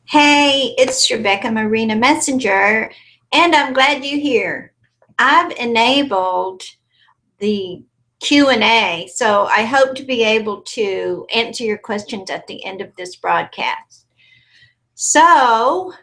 Hey, it's Rebecca Marina Messenger, and I'm glad you're here. I've enabled the Q&A, so I hope to be able to answer your questions at the end of this broadcast. So,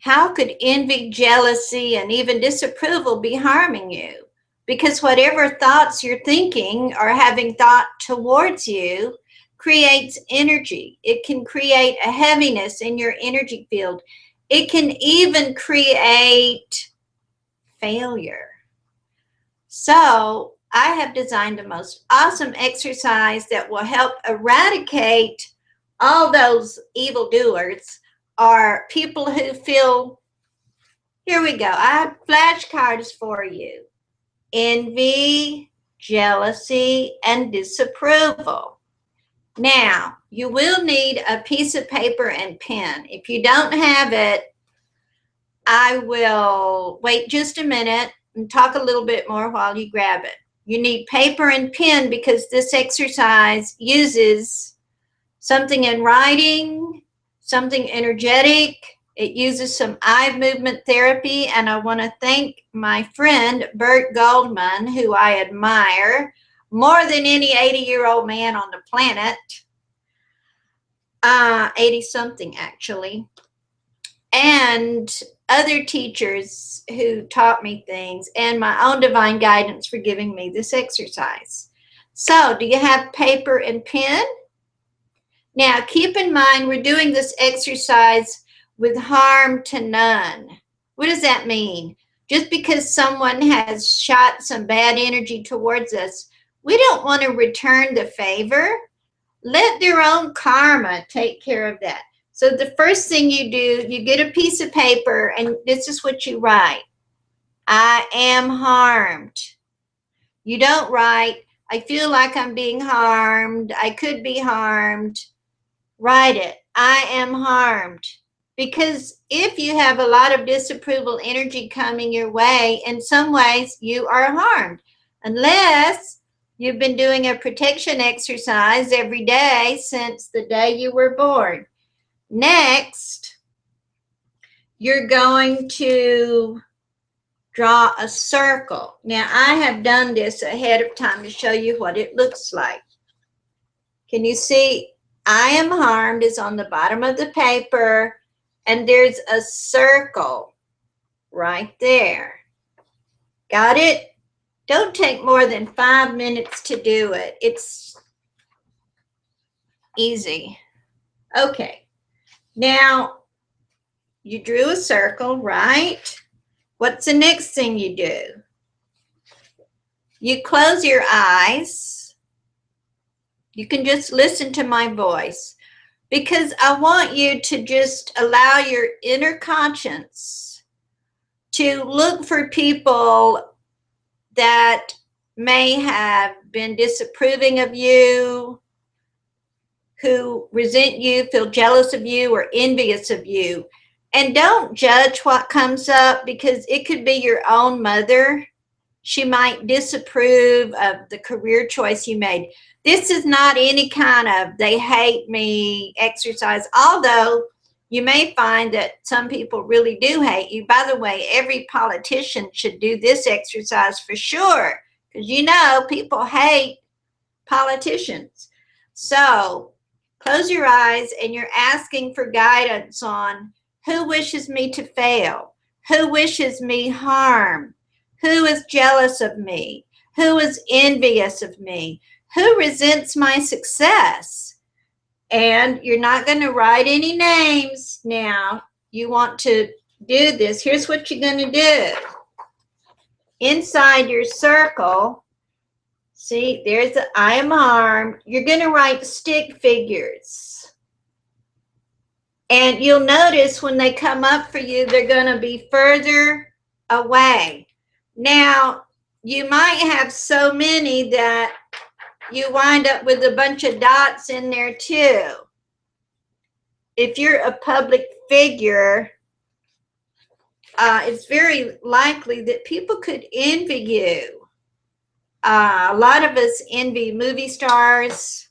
how could envy, jealousy, and even disapproval be harming you? Because whatever thoughts you're thinking or having thought towards you creates energy. It can create a heaviness in your energy field. It can even create failure. So, I have designed the most awesome exercise that will help eradicate all those evildoers or people who feel. Here we go. I have flashcards for you. Envy, jealousy, and disapproval. Now, you will need a piece of paper and pen. If you don't have it, I will wait just a minute and talk a little bit more while you grab it. You need paper and pen because this exercise uses something in writing, something energetic. It uses some eye movement therapy, and I want to thank my friend Bert Goldman, who I admire more than any 80-year-old man on the planet, 80-something actually, and other teachers who taught me things, and my own divine guidance for giving me this exercise. So, do you have paper and pen? Now, keep in mind, we're doing this exercise with harm to none. What does that mean? Just because someone has shot some bad energy towards us, we don't want to return the favor. Let their own karma take care of that. So the first thing you do, you get a piece of paper, and this is what you write. I am harmed. You don't write, I feel like I'm being harmed. I could be harmed. Write it. I am harmed. Because if you have a lot of disapproval energy coming your way, in some ways you are harmed. Unless you've been doing a protection exercise every day since the day you were born. Next, you're going to draw a circle. Now, I have done this ahead of time to show you what it looks like. Can you see? I am harmed is on the bottom of the paper, and there's a circle right there. Got it? Don't take more than 5 minutes to do it. It's easy. Okay. Now, you drew a circle, right? What's the next thing you do? You close your eyes. You can just listen to my voice, because I want you to just allow your inner conscience to look for people that may have been disapproving of you, who resent you, feel jealous of you, or envious of you. And don't judge what comes up, because it could be your own mother. She might disapprove of the career choice you made. This is not any kind of they hate me exercise, although you may find that some people really do hate you. By the way, every politician should do this exercise for sure, because you know people hate politicians. So close your eyes, and you're asking for guidance on who wishes me to fail, who wishes me harm, who is jealous of me, who is envious of me, who resents my success. And you're not going to write any names now. You want to do this. Here's what you're going to do. Inside your circle, see, there's the I am harmed. You're going to write stick figures. And you'll notice when they come up for you, they're going to be further away. Now, you might have so many that you wind up with a bunch of dots in there too. If you're a public figure, it's very likely that people could envy you. A lot of us envy movie stars,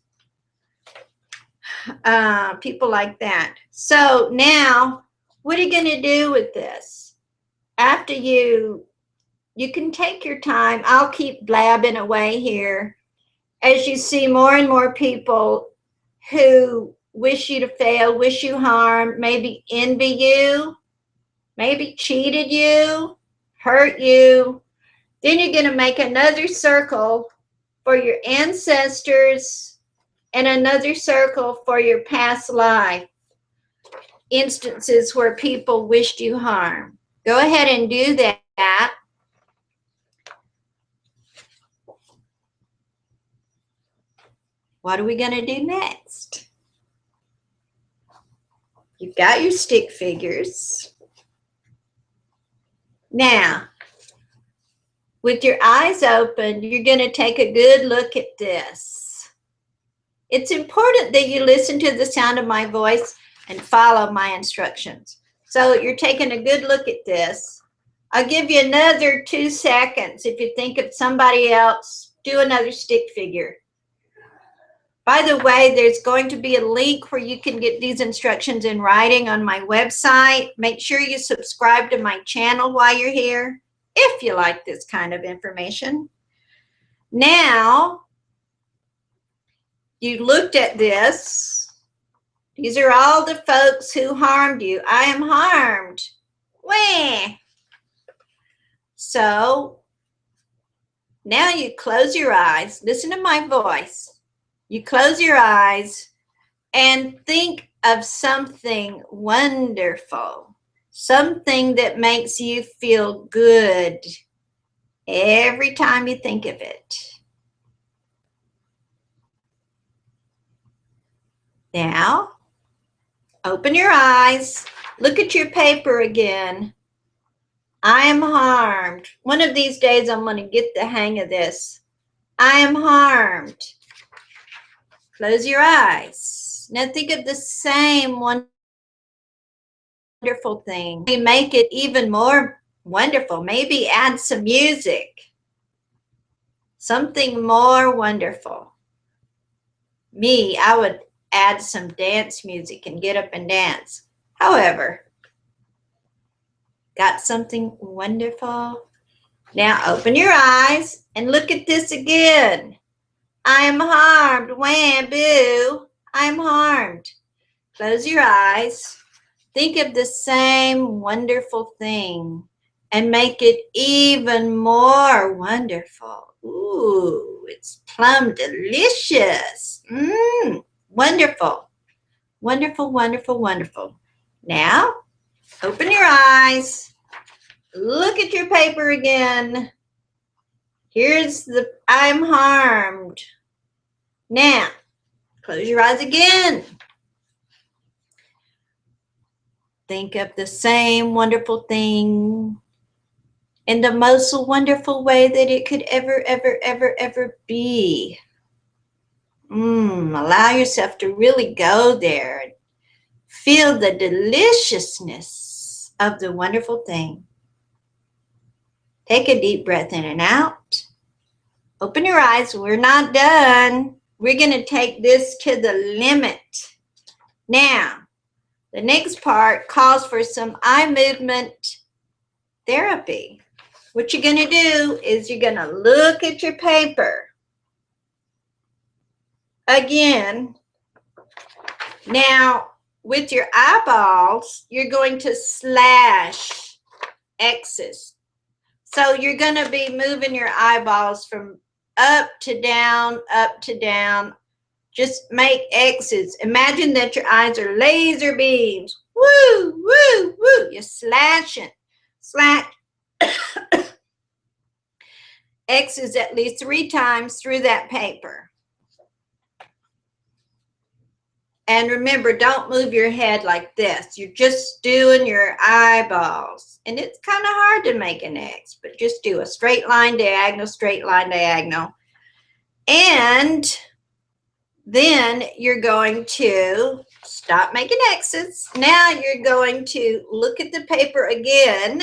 people like that. So now, what are you going to do with this? After you can take your time. I'll keep blabbing away here. As you see more and more people who wish you to fail, wish you harm, maybe envy you, maybe cheated you, hurt you, then you're going to make another circle for your ancestors and another circle for your past life instances where people wished you harm. Go ahead and do that. What are we going to do next? You've got your stick figures. Now, with your eyes open, you're going to take a good look at this. It's important that you listen to the sound of my voice and follow my instructions. So you're taking a good look at this. I'll give you another 2 seconds. If you think of somebody else, do another stick figure. By the way, there's going to be a link where you can get these instructions in writing on my website. Make sure you subscribe to my channel while you're here, if you like this kind of information. Now, you looked at this. These are all the folks who harmed you. I am harmed. Wah. So, now you close your eyes. Listen to my voice. You close your eyes and think of something wonderful, something that makes you feel good every time you think of it. Now, open your eyes, look at your paper again. I am harmed. One of these days I'm going to get the hang of this. I am harmed. Close your eyes. Now think of the same wonderful thing. You make it even more wonderful. Maybe add some music. Something more wonderful. Me, I would add some dance music and get up and dance. However, got something wonderful? Now open your eyes and look at this again. I am harmed. Wham, boo. I am harmed. Close your eyes. Think of the same wonderful thing and make it even more wonderful. Ooh, it's plum delicious. Wonderful. Wonderful, wonderful, wonderful. Now, open your eyes. Look at your paper again. Here's the I'm harmed. Now, close your eyes again. Think of the same wonderful thing in the most wonderful way that it could ever be. Allow yourself to really go there. Feel the deliciousness of the wonderful thing. Take a deep breath in and out. Open your eyes. We're not done. We're going to take this to the limit. Now, the next part calls for some eye movement therapy. What you're going to do is you're going to look at your paper. Again, now with your eyeballs, you're going to slash X's. So you're going to be moving your eyeballs from up to down, up to down. Just make X's. Imagine that your eyes are laser beams. Woo, woo, woo. You're slashing. Slash. X's at least 3 times through that paper. And remember, don't move your head like this. You're just doing your eyeballs. And it's kind of hard to make an X, but just do a straight line, diagonal, straight line, diagonal. And then you're going to stop making X's. Now you're going to look at the paper again.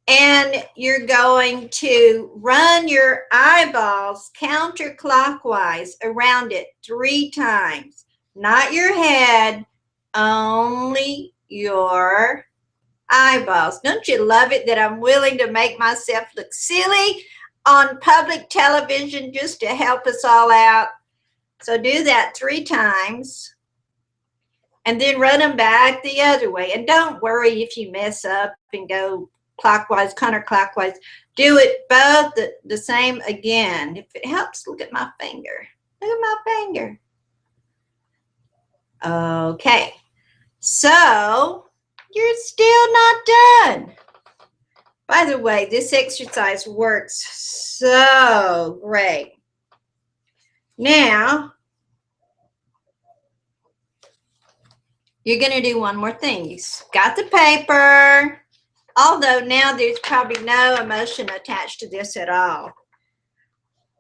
And you're going to run your eyeballs counterclockwise around it 3 times. not your head, only your eyeballs. Don't you love it that I'm willing to make myself look silly on public television just to help us all out? So do that 3 times and then run them back the other way. And don't worry if you mess up and go clockwise, counterclockwise. Do it both the same again. If it helps, look at my finger. Look at my finger. Okay. So you're still not done. By the way, this exercise works so great. Now, you're going to do one more thing. You got the paper, although now there's probably no emotion attached to this at all.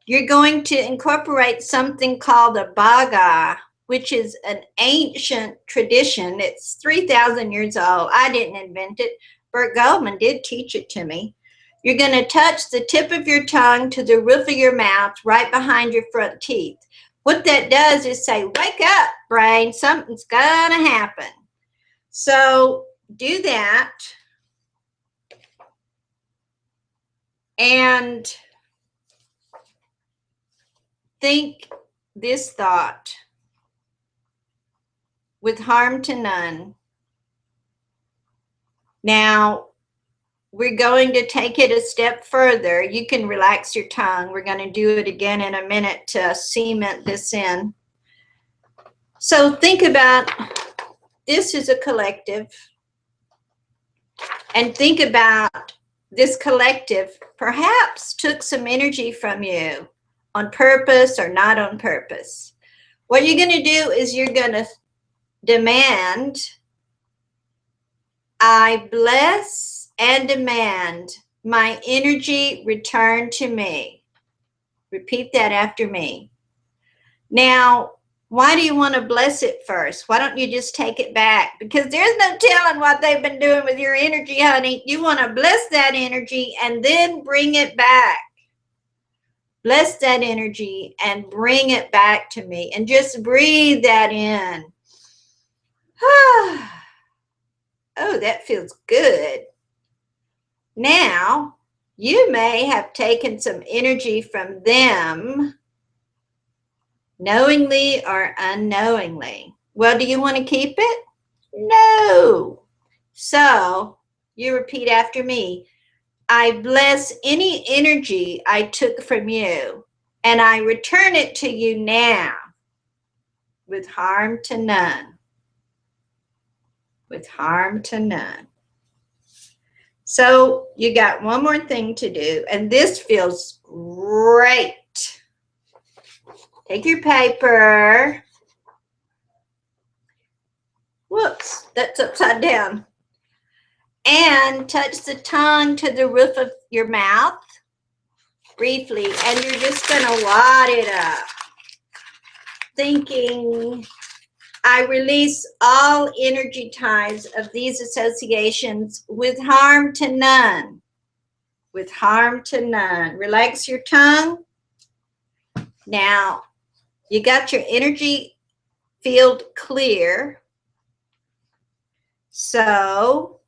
You're going to incorporate something called a baga, which is an ancient tradition. It's 3,000 years old. I didn't invent it. Bert Goldman did teach it to me. You're going to touch the tip of your tongue to the roof of your mouth, right behind your front teeth. What that does is say, wake up, brain, something's going to happen. So do that. And think this thought: with harm to none. Now, we're going to take it a step further. You can relax your tongue. We're going to do it again in a minute to cement this in. So think about this is a collective. And think about this collective perhaps took some energy from you on purpose or not on purpose. What you're going to do is you're going to demand, I bless and demand my energy return to me. Repeat that after me. Now, why do you want to bless it first? Why don't you just take it back? Because there's no telling what they've been doing with your energy, honey. You want to bless that energy and then bring it back. Bless that energy and bring it back to me. And just breathe that in. Oh, that feels good. Now, you may have taken some energy from them, knowingly or unknowingly. Well, do you want to keep it? No. So, you repeat after me. I bless any energy I took from you, and I return it to you now with harm to none. With harm to none. So you got one more thing to do, and this feels great. Take your paper. Whoops, that's upside down. And touch the tongue to the roof of your mouth briefly, and you're just going to wad it up, thinking, I release all energy ties of these associations with harm to none. With harm to none. Relax your tongue. Now, you got your energy field clear. So,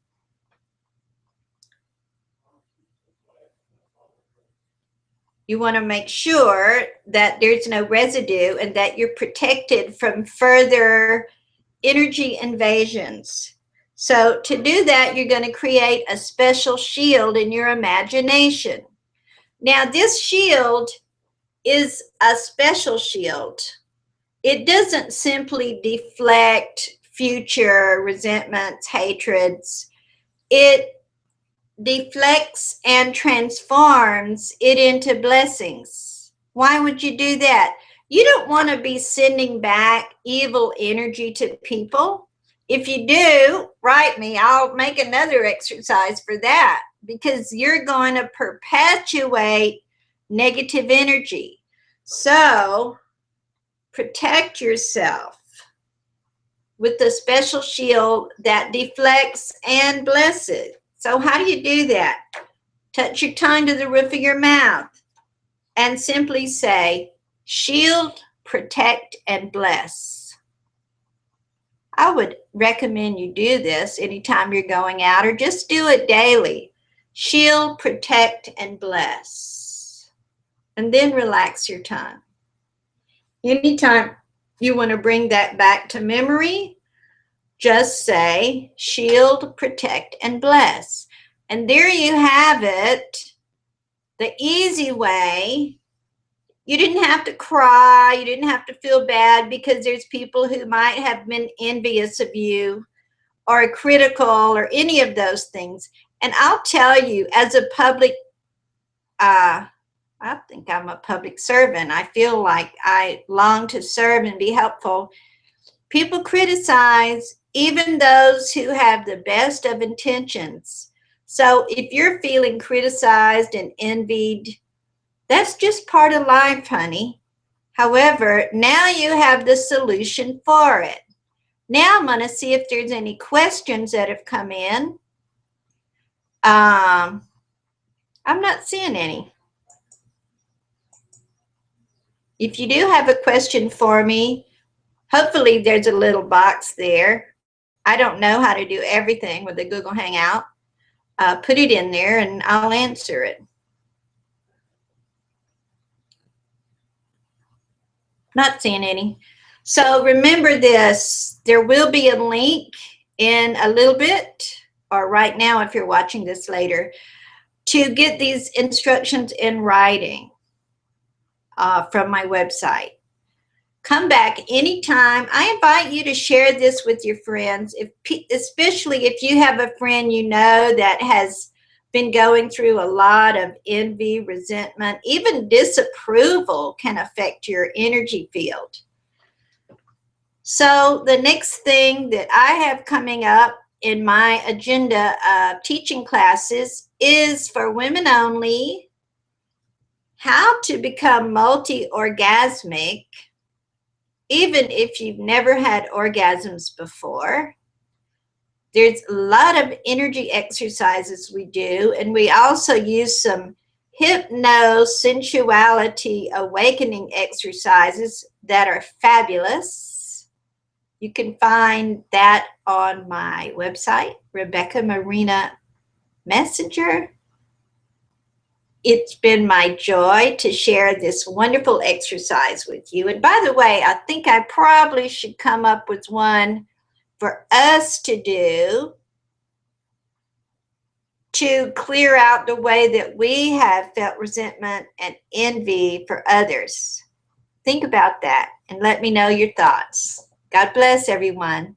you want to make sure that there's no residue and that you're protected from further energy invasions. So to do that, you're going to create a special shield in your imagination. Now, this shield is a special shield. It doesn't simply deflect future resentments, hatreds. It deflects and transforms it into blessings. Why would you do that? You don't want to be sending back evil energy to people. If you do, write me. I'll make another exercise for that, because you're going to perpetuate negative energy. So protect yourself with the special shield that deflects and blesses. So how do you do that? Touch your tongue to the roof of your mouth and simply say, shield, protect, and bless. I would recommend you do this anytime you're going out, or just do it daily. Shield, protect, and bless. And then relax your tongue. Anytime you want to bring that back to memory, just say shield, protect, and bless. And there you have it, the easy way. You didn't have to cry. You didn't have to feel bad because there's people who might have been envious of you or critical or any of those things. And I'll tell you, as a public, I think I'm a public servant. I feel like I long to serve and be helpful. People criticize even those who have the best of intentions. So if you're feeling criticized and envied, that's just part of life, honey. However, now you have the solution for it. Now I'm going to see if there's any questions that have come in. I'm not seeing any. If you do have a question for me, hopefully there's a little box there. I don't know how to do everything with the Google Hangout. Put it in there and I'll answer it. Not seeing any. So remember this, there will be a link in a little bit, or right now if you're watching this later, to get these instructions in writing from my website. Come back anytime. I invite you to share this with your friends, especially if you have a friend you know that has been going through a lot of envy, resentment, even disapproval can affect your energy field. So the next thing that I have coming up in my agenda of teaching classes is for women only, how to become multi-orgasmic, even if you've never had orgasms before. There's a lot of energy exercises we do, and we also use some hypno-sensuality awakening exercises that are fabulous. You can find that on my website, Rebecca Marina Messenger. It's been my joy to share this wonderful exercise with you. And by the way, I think I probably should come up with one for us to do to clear out the way that we have felt resentment and envy for others. Think about that and let me know your thoughts. God bless everyone.